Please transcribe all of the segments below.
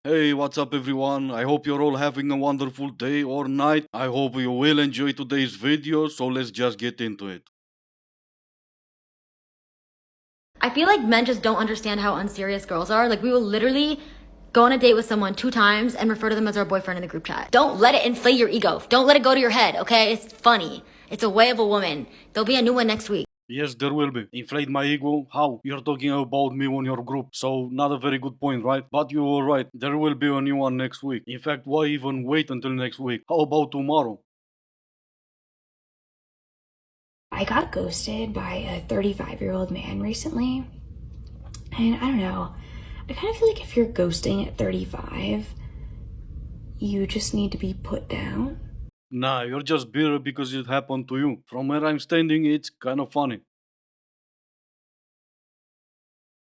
Hey, what's up everyone? I hope you're all having a wonderful day or night. I hope you will enjoy today's video, so let's just get into it. I feel like men just don't understand how unserious girls are. Like, we will literally go on a date with someone 2 times and refer to them as our boyfriend in the group chat. Don't let it inflate your ego. Don't let it go to your head, okay? It's funny. It's a way of a woman. There'll be a new one next week. Yes, there will be. Inflate my ego? How? You're talking about me on your group, so not a very good point, right? But you were right. There will be a new one next week. In fact, why even wait until next week? How about tomorrow? I got ghosted by a 35-year-old man recently. And I don't know, I kind of feel like if you're ghosting at 35, you just need to be put down. Nah, you're just bitter because it happened to you. From where I'm standing, it's kind of funny.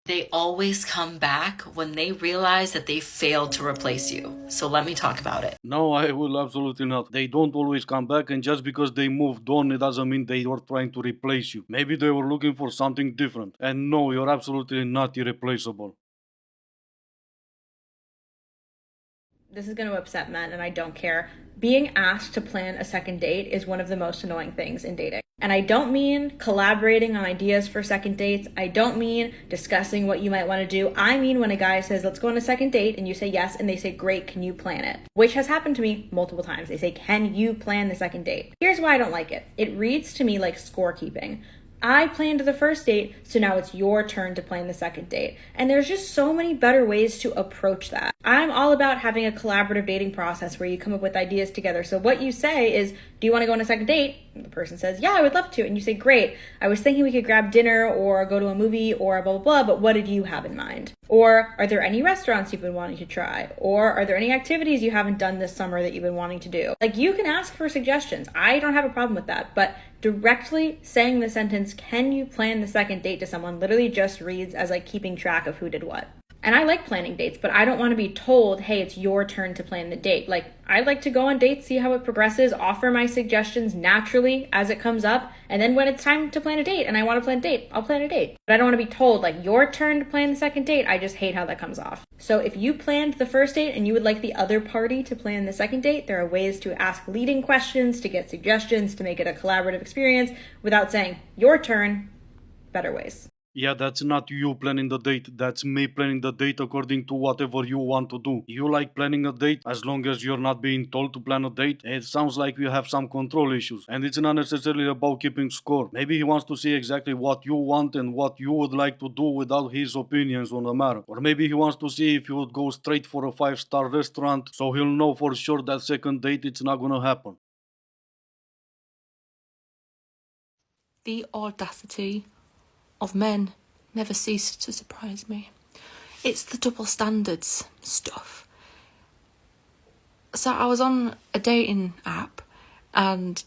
They always come back when they realize that they failed to replace you. So let me talk about it. No, I will absolutely not. They don't always come back, and just because they moved on, it doesn't mean they were trying to replace you. Maybe they were looking for something different. And no, you're absolutely not irreplaceable. This is going to upset men, and I don't care. Being asked to plan a second date is one of the most annoying things in dating. And I don't mean collaborating on ideas for second dates. I don't mean discussing what you might want to do. I mean when a guy says, let's go on a second date, and you say yes, and they say, great, can you plan it? Which has happened to me multiple times. They say, can you plan the second date? Here's why I don't like it. It reads to me like scorekeeping. I planned the first date, so now it's your turn to plan the second date. And there's just so many better ways to approach that. I'm all about having a collaborative dating process where you come up with ideas together. So what you say is, do you want to go on a second date? And the person says, yeah, I would love to. And you say, great, I was thinking we could grab dinner or go to a movie or blah, blah, blah, but what did you have in mind? Or are there any restaurants you've been wanting to try? Or are there any activities you haven't done this summer that you've been wanting to do? Like, you can ask for suggestions. I don't have a problem with that, but directly saying the sentence, can you plan the second date to someone, literally just reads as like keeping track of who did what. And I like planning dates, but I don't want to be told, hey, it's your turn to plan the date. Like, I like to go on dates, see how it progresses, offer my suggestions naturally as it comes up. And then when it's time to plan a date and I want to plan a date, I'll plan a date. But I don't want to be told, like, your turn to plan the second date. I just hate how that comes off. So if you planned the first date and you would like the other party to plan the second date, there are ways to ask leading questions, to get suggestions, to make it a collaborative experience without saying, your turn, better ways. Yeah, that's not you planning the date, that's me planning the date according to whatever you want to do. You like planning a date as long as you're not being told to plan a date? It sounds like you have some control issues, and it's not necessarily about keeping score. Maybe he wants to see exactly what you want and what you would like to do without his opinions on the matter. Or maybe he wants to see if you would go straight for a 5-star restaurant, so he'll know for sure that second date it's not gonna happen. The audacity of men never ceased to surprise me. It's the double standards stuff. So I was on a dating app and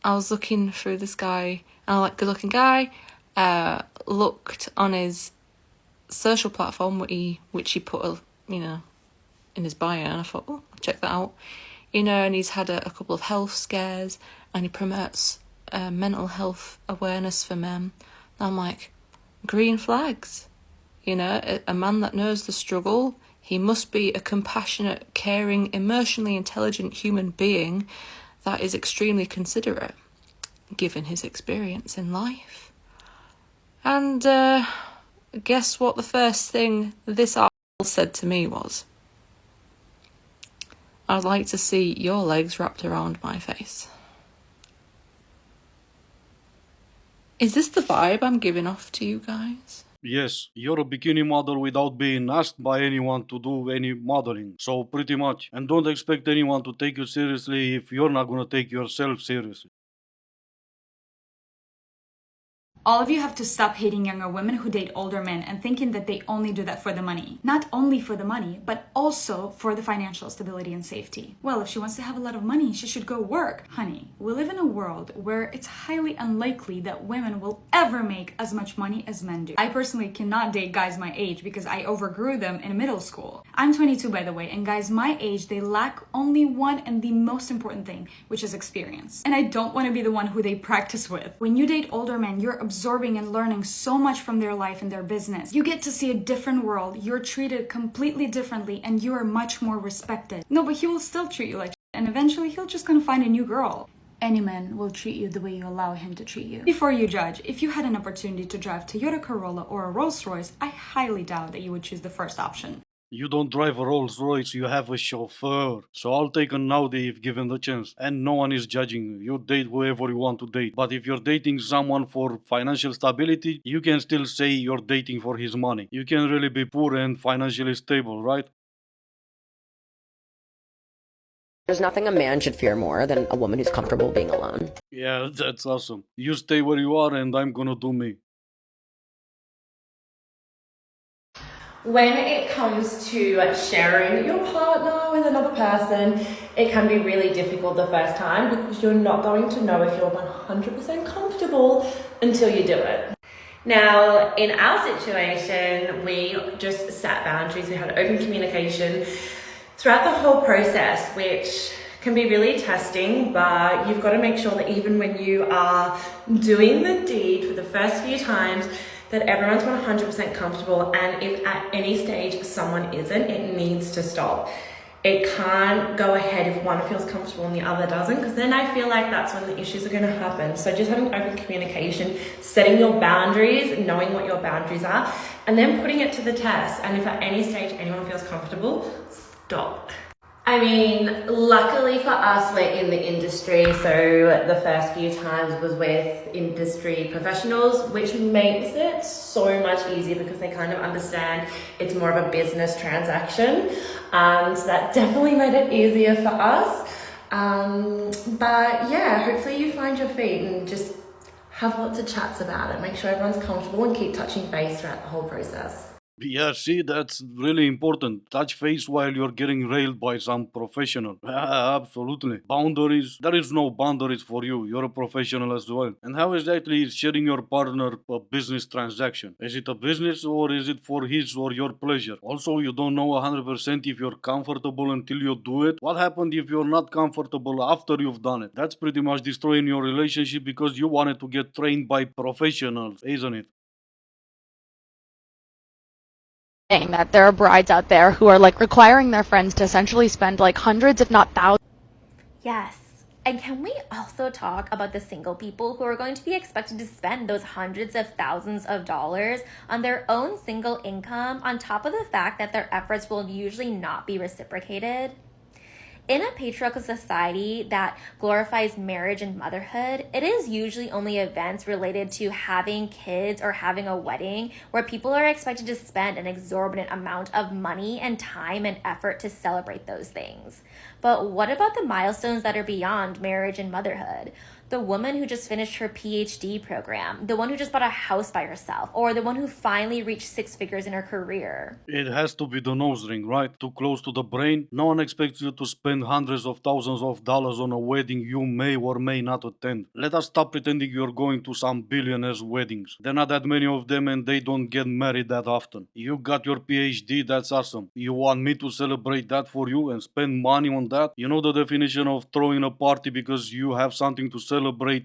I was looking through this guy, and I like good looking guy, looked on his social platform which he put in his bio, and I thought, oh, I'll check that out. And he's had a couple of health scares, and he promotes mental health awareness for men. And I'm like, green flags. A man that knows the struggle. He must be a compassionate, caring, emotionally intelligent human being that is extremely considerate, given his experience in life. And guess what the first thing this article said to me was? I'd like to see your legs wrapped around my face. Is this the vibe I'm giving off to you guys? Yes, you're a bikini model without being asked by anyone to do any modeling, so pretty much. And don't expect anyone to take you seriously if you're not gonna take yourself seriously. All of you have to stop hating younger women who date older men and thinking that they only do that for the money. Not only for the money, but also for the financial stability and safety. Well, if she wants to have a lot of money, she should go work. Honey, we live in a world where it's highly unlikely that women will ever make as much money as men do. I personally cannot date guys my age because I overgrew them in middle school. I'm 22, by the way, and guys my age, they lack only one and the most important thing, which is experience. And I don't want to be the one who they practice with. When you date older men, you're absorbing absorbing and learning so much from their life and their business. You get to see a different world. You're treated completely differently and you are much more respected. No, but he will still treat you like shit, and eventually he'll just gonna find a new girl. Any man will treat you the way you allow him to treat you. Before you judge, if you had an opportunity to drive Toyota Corolla or a Rolls Royce, I highly doubt that you would choose the first option. You don't drive a Rolls Royce, you have a chauffeur. So I'll take an Audi if given the chance. And no one is judging you. You date whoever you want to date. But if you're dating someone for financial stability, you can still say you're dating for his money. You can really be poor and financially stable, right? There's nothing a man should fear more than a woman who's comfortable being alone. Yeah, that's awesome. You stay where you are and I'm gonna do me. When it comes to sharing your partner with another person, it can be really difficult the first time because you're not going to know if you're 100% comfortable until you do it. Now, in our situation, we just set boundaries. We had open communication throughout the whole process, which can be really testing, but you've got to make sure that even when you are doing the deed for the first few times, that everyone's 100% comfortable, and if at any stage someone isn't, it needs to stop. It can't go ahead if one feels comfortable and the other doesn't, because then I feel like that's when the issues are going to happen. So just having open communication, setting your boundaries, knowing what your boundaries are, and then putting it to the test. And if at any stage anyone feels comfortable, stop. I mean, luckily for us, we're in the industry, so the first few times was with industry professionals, which makes it so much easier because they kind of understand it's more of a business transaction. So that definitely made it easier for us. But yeah, hopefully you find your feet and just have lots of chats about it. Make sure everyone's comfortable and keep touching base throughout the whole process. Yeah, see, that's really important. Touch face while you're getting railed by some professional. Absolutely. Boundaries. There is no boundaries for you. You're a professional as well. And how exactly is sharing your partner a business transaction? Is it a business or is it for his or your pleasure? Also, you don't know 100% if you're comfortable until you do it. What happened if you're not comfortable after you've done it? That's pretty much destroying your relationship because you wanted to get trained by professionals, isn't it? That there are brides out there who are like requiring their friends to essentially spend like hundreds, if not thousands. Yes. And can we also talk about the single people who are going to be expected to spend those hundreds of thousands of dollars on their own single income, on top of the fact that their efforts will usually not be reciprocated? In a patriarchal society that glorifies marriage and motherhood, it is usually only events related to having kids or having a wedding where people are expected to spend an exorbitant amount of money and time and effort to celebrate those things. But what about the milestones that are beyond marriage and motherhood? The woman who just finished her PhD program, the one who just bought a house by herself, or the one who finally reached 6 figures in her career. It has to be the nose ring, right? Too close to the brain. No one expects you to spend hundreds of thousands of dollars on a wedding you may or may not attend. Let us stop pretending you're going to some billionaires' weddings. There are not that many of them and they don't get married that often. You got your PhD, that's awesome. You want me to celebrate that for you and spend money on that? You know the definition of throwing a party because you have something to celebrate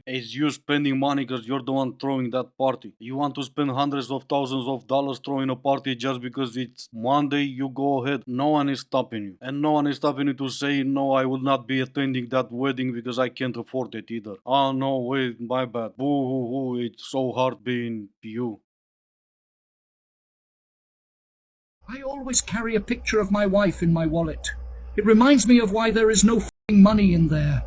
is you spending money because you're the one throwing that party. You want to spend hundreds of thousands of dollars throwing a party just because it's Monday, you go ahead. No one is stopping you. And no one is stopping you to say, no, I will not be attending that wedding because I can't afford it either. Oh no, wait, my bad. Boo hoo hoo, it's so hard being you. I always carry a picture of my wife in my wallet. It reminds me of why there is no f***ing money in there.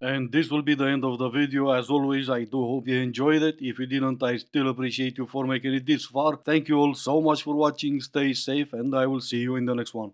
And this will be the end of the video. As always, I do hope you enjoyed it. If you didn't, I still appreciate you for making it this far. Thank you all so much for watching. Stay safe and I will see you in the next one.